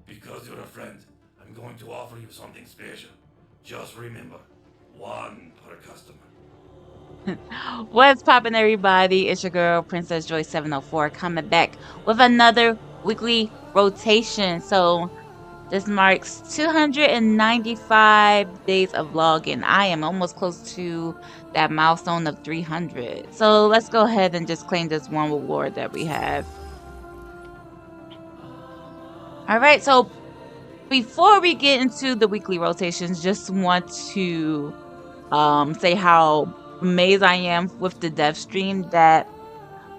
Because you're a friend, I'm going to offer you something special. Just remember, one per customer. What's poppin', everybody? It's your girl, Princess Joy 704, coming back with another weekly rotation. So this marks 295 days of vlogging. I am almost close to that milestone of 300. So let's go ahead and just claim this one reward that we have. All right, so before we get into the weekly rotations, just want to say how amazed I am with the dev stream that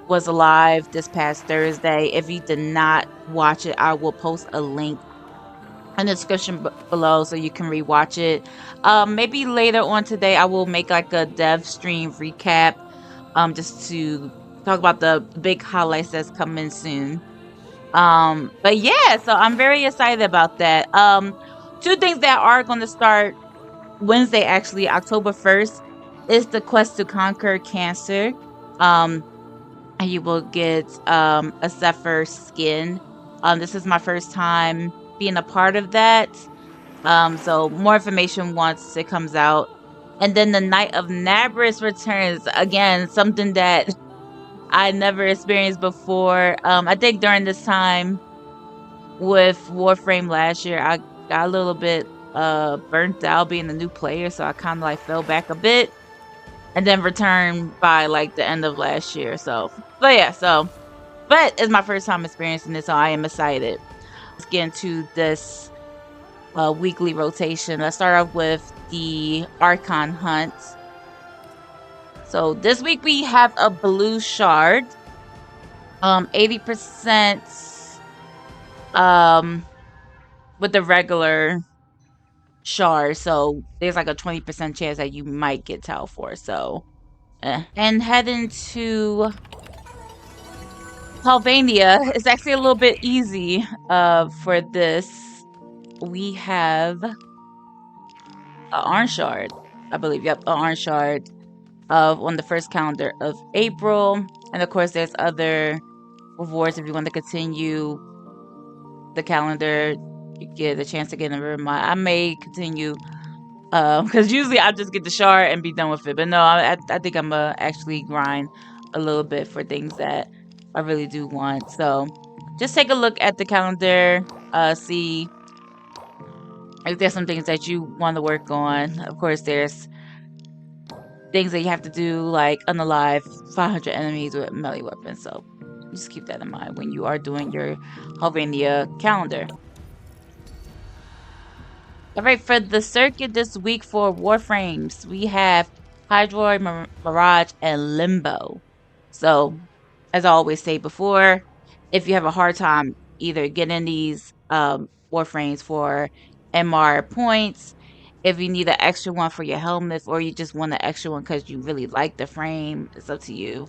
was live this past Thursday. If you did not watch it, I will post a link in the description below so you can rewatch it. Maybe later on today I will make like a dev stream recap, just to talk about the big highlights that's coming soon. But yeah, so I'm very excited about that. Two things that are going to start Wednesday, actually, October 1st, is the quest to conquer cancer. Um, and you will get a Zephyr skin. This is my first time being a part of that. So more information once it comes out. And then the Night of Naberus returns again, something that I never experienced before. I think during this time with Warframe last year, I got a little bit burnt out being a new player, so I kind of like fell back a bit and then returned by like the end of last year. So, but yeah, so but it's my first time experiencing this, so I am excited. Let's get into this weekly rotation. Let's start off with the Archon hunt. So this week we have a blue shard, 80% with the regular shard. So there's like a 20% chance that you might get Tau for. So, and heading to Albania is actually a little bit easy for this. We have an orange shard, I believe. Yep, an orange shard on the first calendar of April. And of course, there's other rewards if you want to continue the calendar. You get a chance to get a reminder. I may continue because usually I just get the shard and be done with it. But no, I think I'm gonna actually grind a little bit for things that I really do want. So just take a look at the calendar, see if there's some things that you want to work on. Of course, there's things that you have to do, like unalive 500 enemies with melee weapons. So just keep that in mind when you are doing your Helvania calendar. All right, for the circuit this week for Warframes, we have Hydroid, Mirage, and Limbo. So, as I always say before, if you have a hard time either getting these Warframes for MR points, if you need an extra one for your helmet, or you just want an extra one because you really like the frame, it's up to you.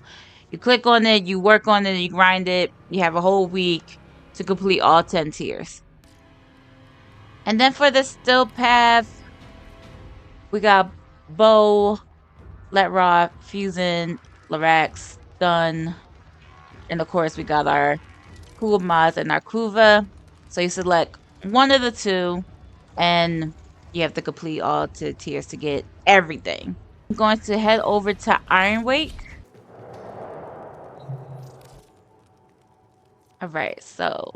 You click on it, you work on it, you grind it, you have a whole week to complete all 10 tiers. And then for the still path, we got Bow, Let Rock, Fusion, Larax, Stun, and of course we got our Cool Mods and our Kuva. So you select one of the two, and you have to complete all 2 tiers to get everything. I'm going to head over to Ironwake. All right, so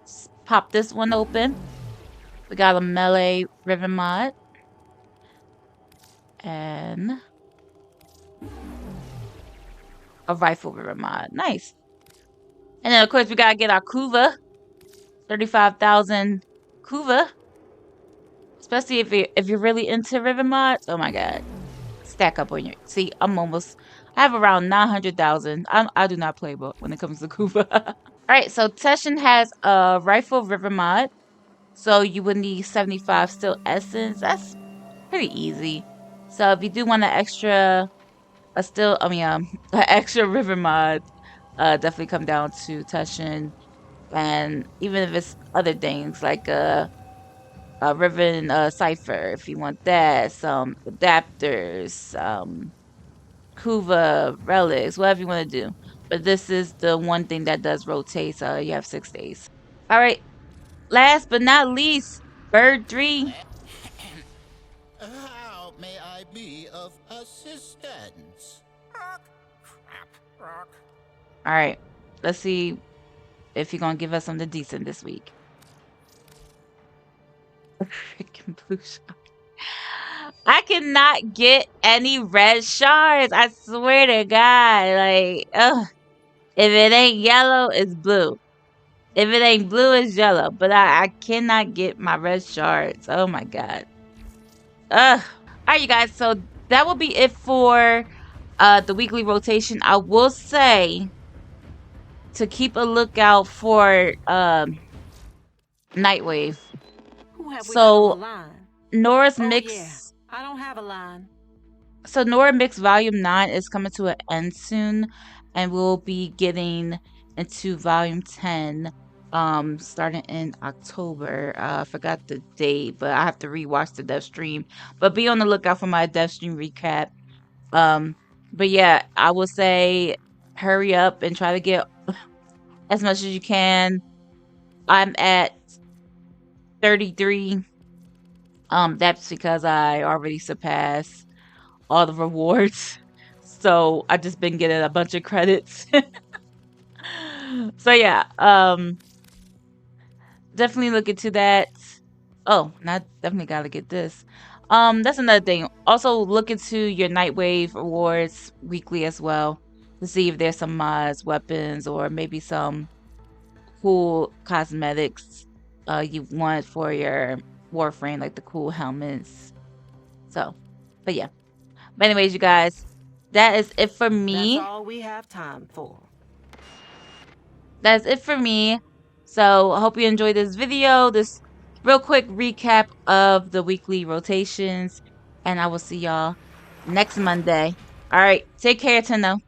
let's pop this one open. We got a melee ribbon mod and a rifle ribbon mod. Nice. And then of course we gotta get our Kuva, 35,000 Kuva. Especially if you're really into ribbon mods. Oh my god, stack up on your. See, I have around 900,000. I do not play, but when it comes to Kuva. All right, so Teshin has a rifle ribbon mod, so you would need 75 steel essence. That's pretty easy. So if you do want an extra, an extra ribbon mod, definitely come down to Teshin. And even if it's other things like ribbon cipher, if you want that, some adapters, Kuva relics, whatever you want to do. But this is the one thing that does rotate, so you have 6 days. All right, last but not least, Bird 3. How may I be of assistance? Alright, let's see if you're gonna give us something decent this week. Freaking blue shard. I cannot get any red shards. I swear to God. Like, ugh. If it ain't yellow, it's blue. If it ain't blue, it's yellow. But I cannot get my red shards. Oh my God. Ugh. Alright, you guys. So that will be it for the weekly rotation. I will say to keep a lookout for Nightwave. Who have we got on the So line? Nora's Oh, Mix. yeah. I don't have a line. So Nora Mix Volume 9 is coming to an end soon, and we'll be getting into Volume 10 starting in October. I forgot the date, but I have to rewatch the dev stream. But be on the lookout for my dev stream recap. But yeah, I will say hurry up and try to get as much as you can. I'm at 33. That's because I already surpassed all the rewards. So I just been getting a bunch of credits. So yeah, definitely look into that. Oh, not definitely gotta get this. That's another thing. Also look into your Nightwave rewards weekly as well to see if there's some mods, weapons, or maybe some cool cosmetics you want for your Warframe, like the cool helmets. So, but yeah. But anyways, you guys, that is it for me. That's all we have time for. That's it for me. So I hope you enjoyed this video, this real quick recap of the weekly rotations. And I will see y'all next Monday. All right. Take care, Tenno.